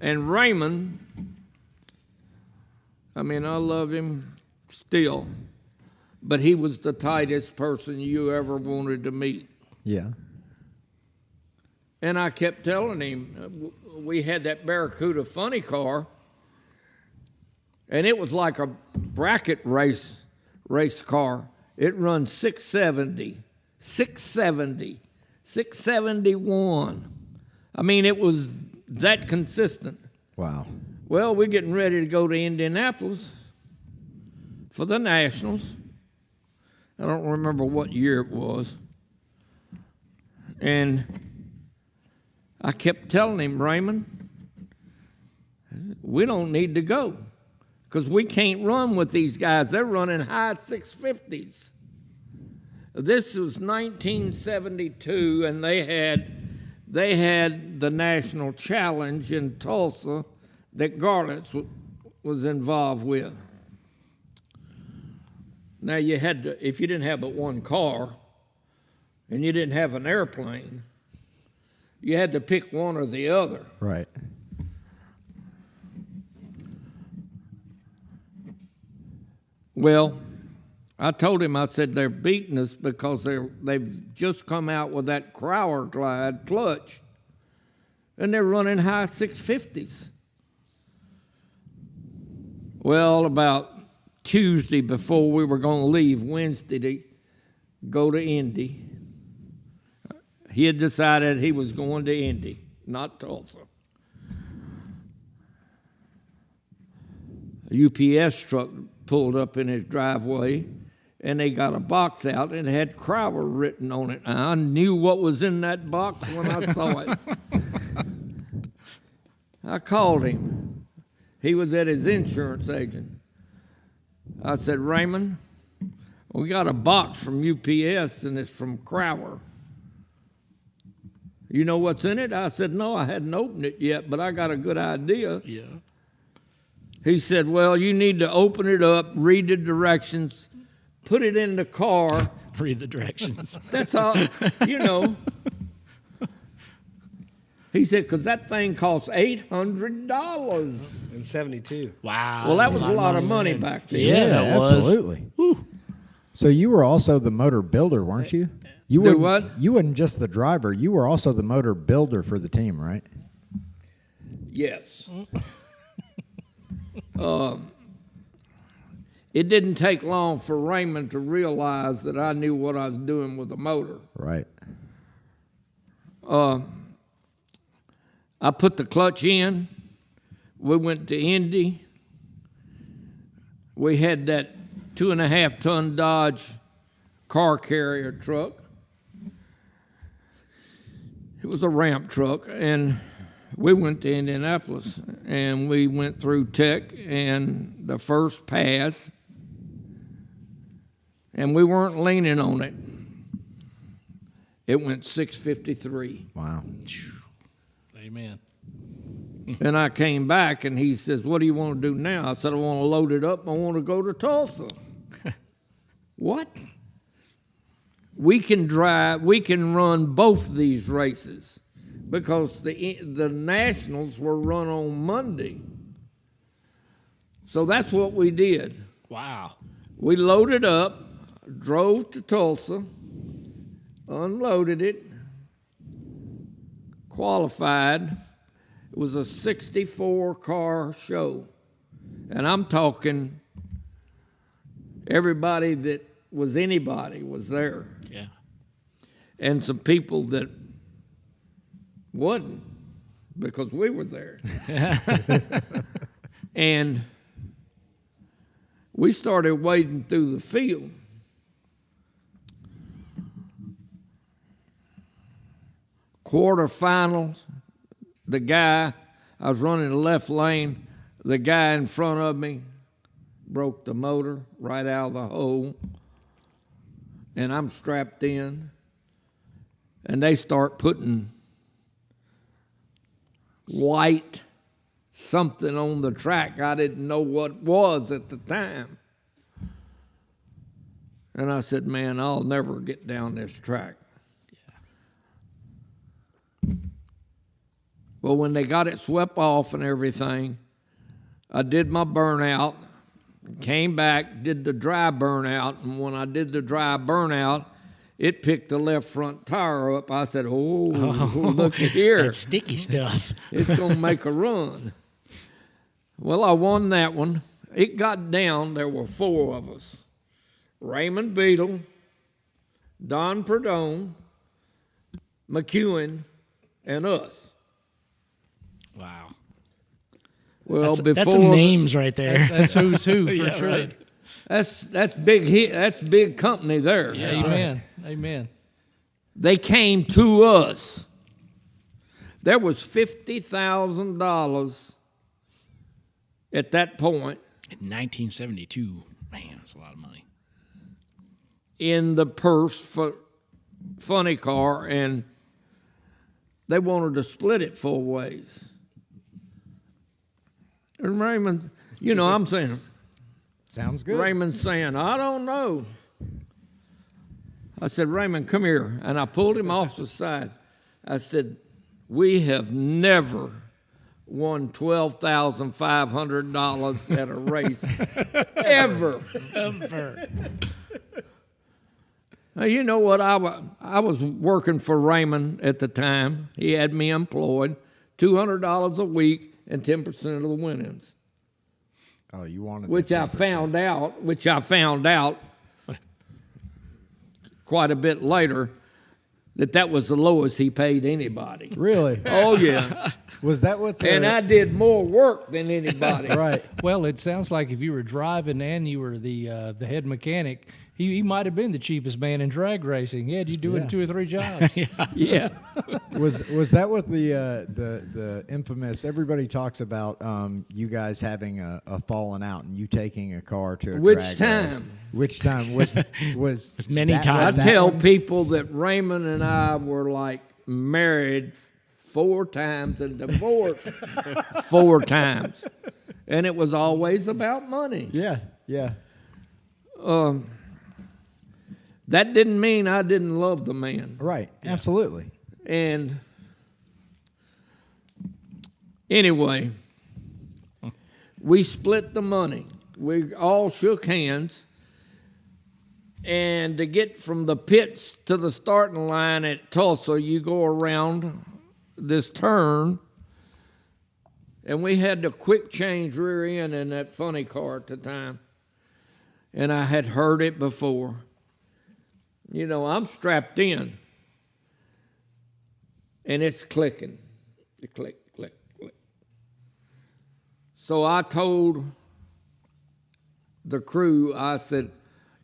And Raymond, I mean, I love him still, but he was the tightest person you ever wanted to meet. Yeah. And I kept telling him, we had that Barracuda funny car, and it was like a bracket race car. It runs 670, 671. I mean, it was that consistent. Wow. Well, we're getting ready to go to Indianapolis for the Nationals. I don't remember what year it was. And I kept telling him, Raymond, we don't need to go because we can't run with these guys. They're running high 650s. This was 1972, and they had the National Challenge in Tulsa that Garlett's was involved with. Now, you had to, if you didn't have but one car and you didn't have an airplane, you had to pick one or the other. Right. Well, I told him, I said, they're beating us because they've just come out with that Crower Glide clutch, and they're running high 650s. Well, about Tuesday before we were going to leave, Wednesday to go to Indy, he had decided he was going to Indy, not Tulsa. A UPS truck pulled up in his driveway, and they got a box out, and it had Crower written on it. I knew what was in that box when I saw it. I called him. He was at his insurance agent. I said, Raymond, we got a box from UPS, and it's from Crower. You know what's in it? I said, no, I hadn't opened it yet, but I got a good idea. Yeah. He said, well, you need to open it up, read the directions, put it in the car. Read the directions. That's all, you know. He said, because that thing costs $800. In 72. Wow. Well, that was a lot of money back then. Yeah, that was. Absolutely. Woo. So you were also the motor builder, weren't you? You Do were what? You weren't just the driver. You were also the motor builder for the team, right? Yes. It didn't take long for Raymond to realize that I knew what I was doing with the motor. Right. I put the clutch in. We went to Indy. We had that 2.5-ton Dodge car carrier truck. It was a ramp truck, and we went to Indianapolis, and we went through Tech and the first pass, and we weren't leaning on it. It went 653. Wow. Amen. And I came back, and he says, what do you want to do now? I said, I want to load it up. I want to go to Tulsa. What? We can run both these races because the Nationals were run on Monday. So that's what we did. Wow. We loaded up, drove to Tulsa, unloaded it, qualified. It was a 64-car show. And I'm talking everybody that was anybody was there. Yeah. And some people that wasn't because we were there. And we started wading through the field. Quarterfinals, the guy, I was running the left lane, the guy in front of me broke the motor right out of the hole, and I'm strapped in, and they start putting white something on the track. I didn't know what it was at the time. And I said, man, I'll never get down this track. Well, when they got it swept off and everything, I did my burnout, came back, did the dry burnout, and when I did the dry burnout, it picked the left front tire up. I said, oh, look at here. That sticky stuff. It's going to make a run. Well, I won that one. It got down, there were 4 of us. Raymond Beadle, Don Prudhomme, McEwen, and us. Wow. Well, That's some names right there. That's who's who for Yeah, sure. right. That's big. That's big company there. Yeah. Amen. Amen. They came to us. There was $50,000 at that point In 1972. Man, that's a lot of money. in the purse for funny car, and they wanted to split it 4 ways. And Raymond, I'm saying, Sounds good. Raymond's saying, I don't know. I said, Raymond, come here. And I pulled him off the side. I said, we have never won $12,500 at a race, ever. Ever. Now, you know what? I was working for Raymond at the time. He had me employed, $200 a week and 10% of the winnings. Oh, you wanted Which the I 10%. found out quite a bit later that was the lowest he paid anybody. Really? Oh yeah, Was that what the... and I did more work than anybody. Right. Well, it sounds like if you were driving and you were the head mechanic, he might have been the cheapest man in drag racing. Yeah, you doing Yeah. 2 or 3 jobs. Yeah, Was that what the infamous? Everybody talks about you guys having a falling out and you taking a car to a Which drag time? race. Which time was It's many that- times. I that tell one? people that Raymond and I were like married 4 times and divorced 4 times, and it was always about money. Yeah, yeah. That didn't mean I didn't love the man. Right. Absolutely. And anyway, we split the money. We all shook hands. And to get from the pits to the starting line at Tulsa, you go around this turn. And we had the quick change rear end in that funny car at the time. And I had heard it before. I'm strapped in. And it's clicking. Click, click, click. So I told the crew, I said,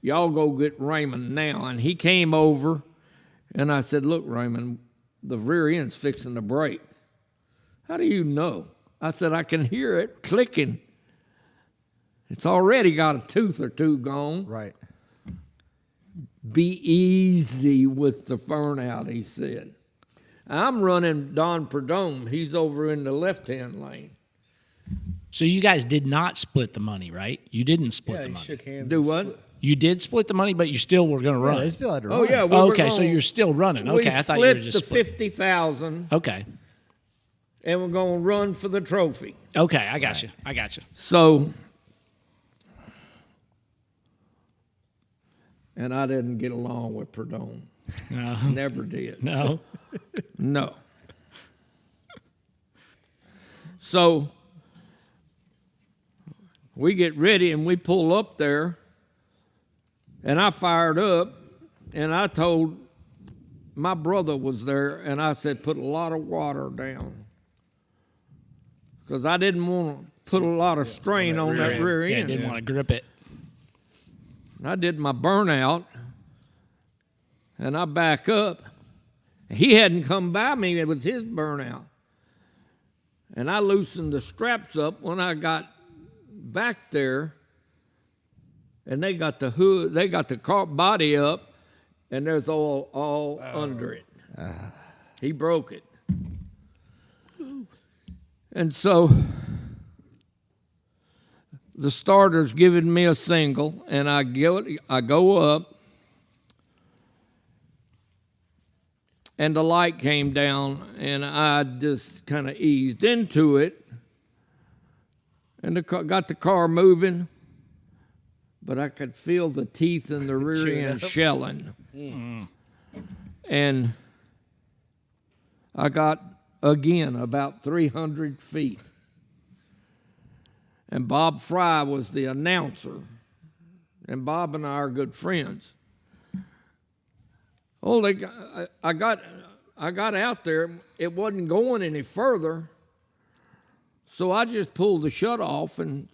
y'all go get Raymond now. And he came over, and I said, look, Raymond, the rear end's fixing to break. How do you know? I said, I can hear it clicking. It's already got a tooth or 2 gone. Right. Be easy with the burnout, he said. I'm running Don Prudhomme. He's over in the left-hand lane. So you guys did not split the money, right? You didn't split the you money. shook hands. Do what? You did split the money, but you still were going to Yeah, run. they still had to Oh, run. yeah. we Oh, were okay, so gonna- you're still running. Okay, I thought you were just split split. the 50,000, Okay. and we're going to run for the trophy. Okay, I got you. I got you. So, and I didn't get along with Prudhomme. No. Never did. No. No. So we get ready and we pull up there, and I fired up, and I told my brother was there, and I said, put a lot of water down, because I didn't want to put a lot of strain on that rear Yeah, end. didn't want to grip it. I did my burnout, and I back up. He hadn't come by me with his burnout. And I loosened the straps up when I got back there, and they got the hood, they got the car body up, and there's all under it. He broke it. And so the starter's giving me a single, and I go up, and the light came down, and I just kind of eased into it, and got the car moving, but I could feel the teeth in the rear end shelling. And I got, again, about 300 feet. And Bob Fry was the announcer. And Bob and I are good friends. Oh, I got out there. It wasn't going any further. So I just pulled the shut off, and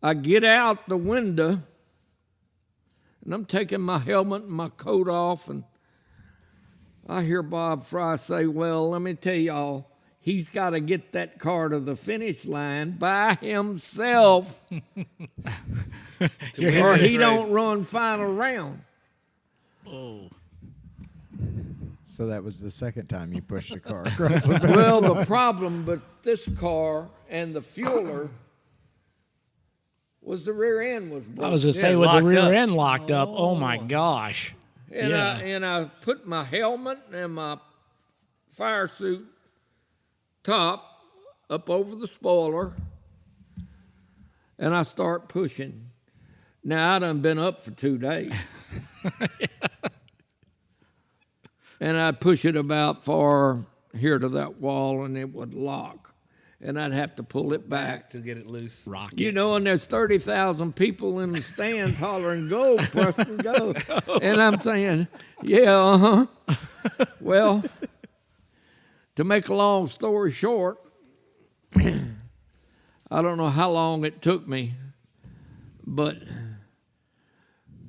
I get out the window, and I'm taking my helmet and my coat off, and I hear Bob Fry say, well, let me tell y'all, he's got to get that car to the finish line by himself or he don't run final round. So that was the second time you pushed the car across the Well, the problem with this car and the fueler was the rear end was broken. I was going to say, with the locked rear up. end locked up, oh my gosh. And, Yeah. I put my helmet and my fire suit top up over the spoiler, and I start pushing. Now, I done been up for 2 days. And I'd push it about far here to that wall, and it would lock. And I'd have to pull it back. To get it loose. Rocket. You know, and there's 30,000 people in the stands hollering, go, Preston, go. And I'm saying, yeah, uh-huh. Well, to make a long story short, I don't know how long it took me, but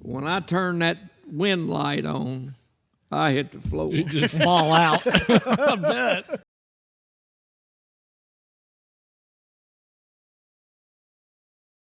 when I turned that wind light on, I hit the floor. You just fall out. I bet.